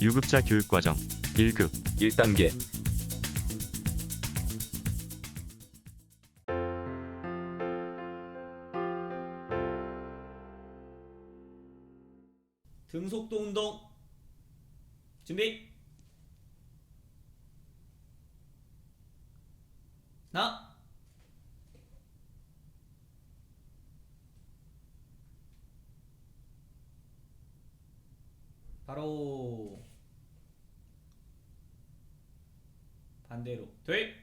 유급자 교육과정 1급 1단계 등속도 운동 준비. 하나, 바로 반대로 둘,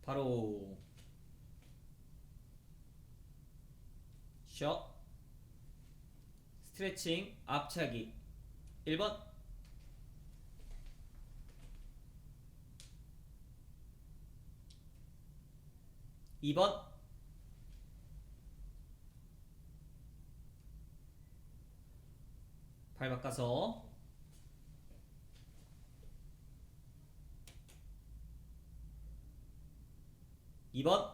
바로 쉬어. 스트레칭 앞차기 1번, 2번, 발 바꿔서 2번,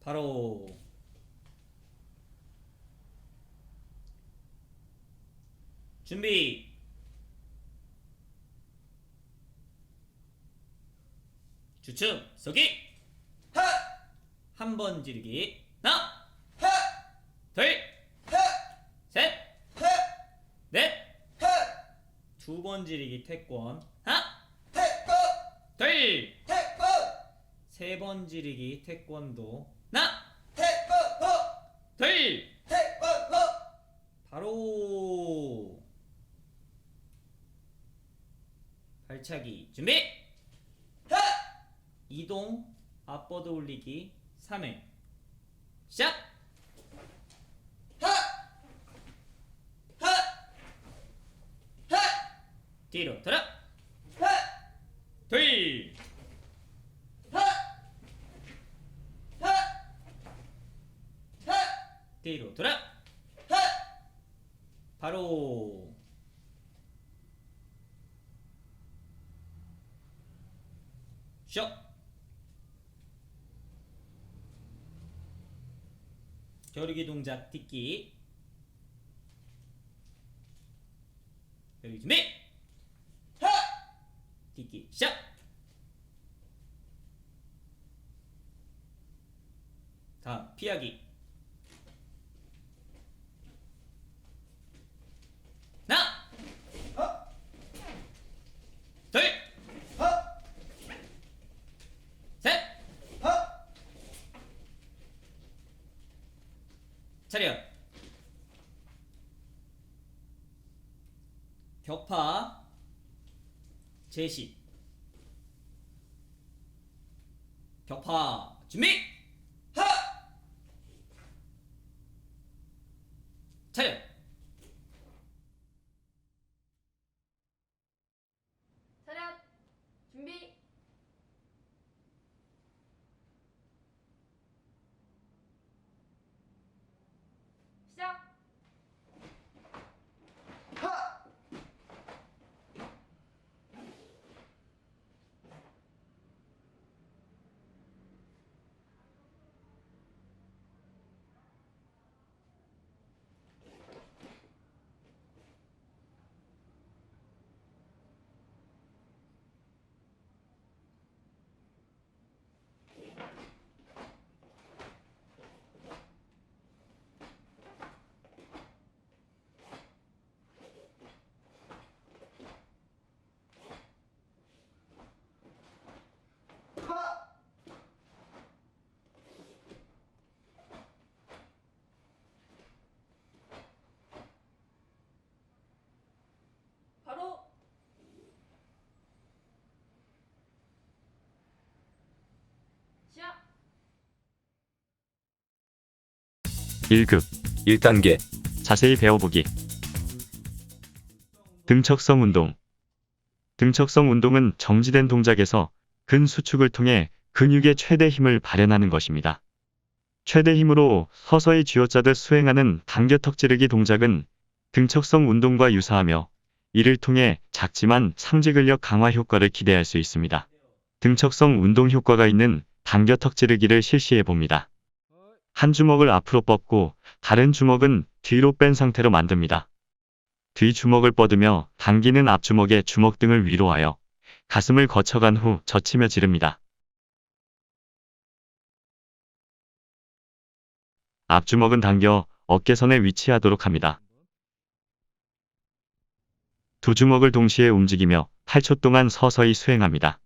바로 준비. 주춤 서기. 한 번 지르기. 하나, 둘, 셋, 넷. 두 번 지르기 태권. 하나, 둘, 세 번 지르기 태권도. 하나, 둘, 바로 발차기 준비. 이동 앞버드 올리기 3회 시작. 뒤로 돌아. 둘, 뒤로 돌아. 바로 쉬어. 겨루기 동작 딛기. 겨루기 준비. 딛기 시작. 다음 피하기. 하나, 둘, 셋, 차렷. 격파 제시. 격파 준비. 차렷. 차렷 준비. 시작. 바로 시작. 1급 1단계 자세히 배워보기. 등척성 운동. 등척성 운동은 정지된 동작에서 근수축을 통해 근육의 최대 힘을 발현하는 것입니다. 최대 힘으로 서서히 쥐어짜듯 수행하는 당겨턱 찌르기 동작은 등척성 운동과 유사하며 이를 통해 작지만 상지 근력 강화 효과를 기대할 수 있습니다. 등척성 운동 효과가 있는 당겨 턱 찌르기를 실시해 봅니다. 한 주먹을 앞으로 뻗고 다른 주먹은 뒤로 뺀 상태로 만듭니다. 뒤 주먹을 뻗으며 당기는 앞주먹의 주먹 등을 위로 하여 가슴을 거쳐간 후 젖히며 지릅니다. 앞주먹은 당겨 어깨선에 위치하도록 합니다. 두 주먹을 동시에 움직이며 8초 동안 서서히 수행합니다.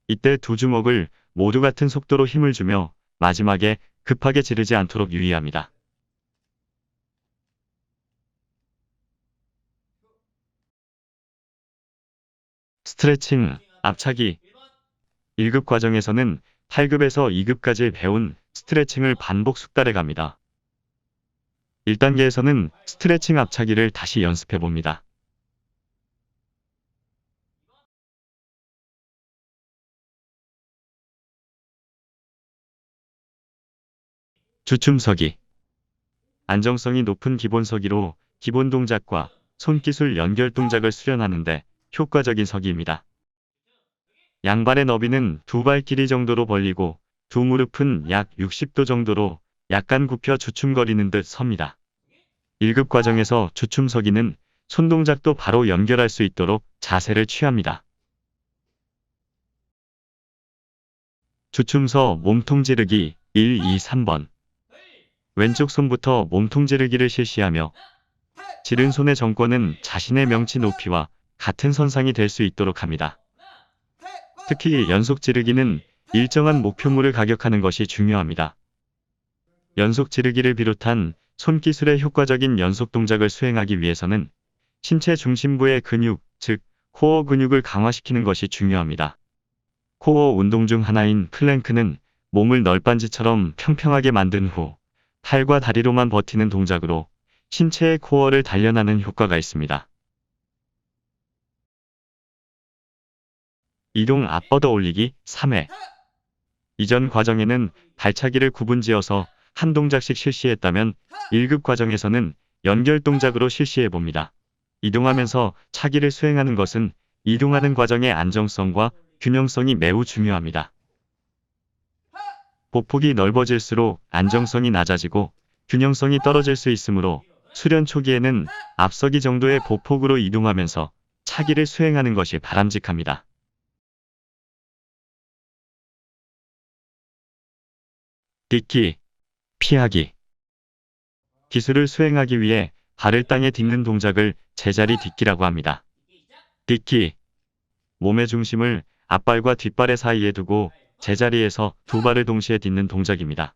이때 두 주먹을 모두 같은 속도로 힘을 주며 마지막에 급하게 지르지 않도록 유의합니다. 스트레칭, 앞차기 1급 과정에서는 8급에서 2급까지 배운 스트레칭을 반복 숙달해 갑니다. 1단계에서는 스트레칭 앞차기를 다시 연습해 봅니다. 주춤서기 안정성이 높은 기본서기로 기본 동작과 손기술 연결 동작을 수련하는데 효과적인 서기입니다. 양발의 너비는 두 발 길이 정도로 벌리고 두 무릎은 약 60도 정도로 약간 굽혀 주춤거리는 듯 섭니다. 1급 과정에서 주춤서기는 손동작도 바로 연결할 수 있도록 자세를 취합니다. 주춤서 몸통 지르기 1, 2, 3번 왼쪽 손부터 몸통 지르기를 실시하며 지른 손의 정권은 자신의 명치 높이와 같은 선상이 될 수 있도록 합니다. 특히 연속 지르기는 일정한 목표물을 가격하는 것이 중요합니다. 연속 지르기를 비롯한 손기술의 효과적인 연속 동작을 수행하기 위해서는 신체 중심부의 근육, 즉 코어 근육을 강화시키는 것이 중요합니다. 코어 운동 중 하나인 플랭크는 몸을 널빤지처럼 평평하게 만든 후 팔과 다리로만 버티는 동작으로 신체의 코어를 단련하는 효과가 있습니다. 이동 앞 뻗어 올리기 3회 이전 과정에는 발차기를 구분지어서 한 동작씩 실시했다면 1급 과정에서는 연결 동작으로 실시해 봅니다. 이동하면서 차기를 수행하는 것은 이동하는 과정의 안정성과 균형성이 매우 중요합니다. 보폭이 넓어질수록 안정성이 낮아지고 균형성이 떨어질 수 있으므로 수련 초기에는 앞서기 정도의 보폭으로 이동하면서 차기를 수행하는 것이 바람직합니다. 딛기, 피하기 기술을 수행하기 위해 발을 땅에 딛는 동작을 제자리 딛기라고 합니다. 딛기 몸의 중심을 앞발과 뒷발의 사이에 두고 제자리에서 두 발을 동시에 딛는 동작입니다.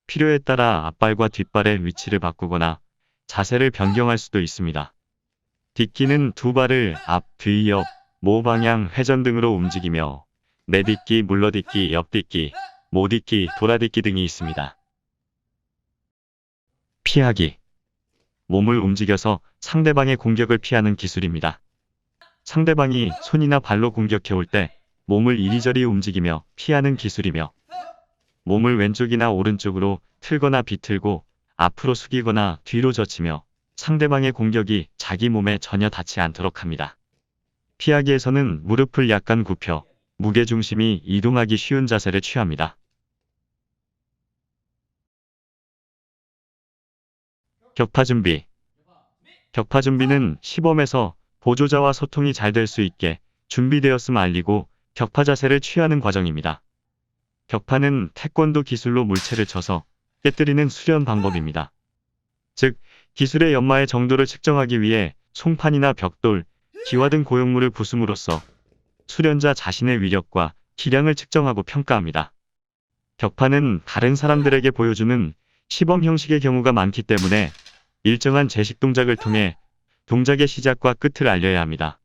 필요에 따라 앞발과 뒷발의 위치를 바꾸거나 자세를 변경할 수도 있습니다. 딛기는 두 발을 앞, 뒤, 옆, 모 방향, 회전 등으로 움직이며 내딛기, 물러딛기, 옆딛기, 모딛기, 돌아딛기 등이 있습니다. 피하기 몸을 움직여서 상대방의 공격을 피하는 기술입니다. 상대방이 손이나 발로 공격해 올 때 몸을 이리저리 움직이며 피하는 기술이며 몸을 왼쪽이나 오른쪽으로 틀거나 비틀고 앞으로 숙이거나 뒤로 젖히며 상대방의 공격이 자기 몸에 전혀 닿지 않도록 합니다. 피하기에서는 무릎을 약간 굽혀 무게중심이 이동하기 쉬운 자세를 취합니다. 격파 준비 격파 준비는 시범에서 보조자와 소통이 잘 될 수 있게 준비되었음을 알리고 격파 자세를 취하는 과정입니다. 격파는 태권도 기술로 물체를 쳐서 깨뜨리는 수련 방법입니다. 즉, 기술의 연마의 정도를 측정하기 위해 송판이나 벽돌, 기와 등 고용물을 부숨으로써 수련자 자신의 위력과 기량을 측정하고 평가합니다. 격파는 다른 사람들에게 보여주는 시범 형식의 경우가 많기 때문에 일정한 제식 동작을 통해 동작의 시작과 끝을 알려야 합니다.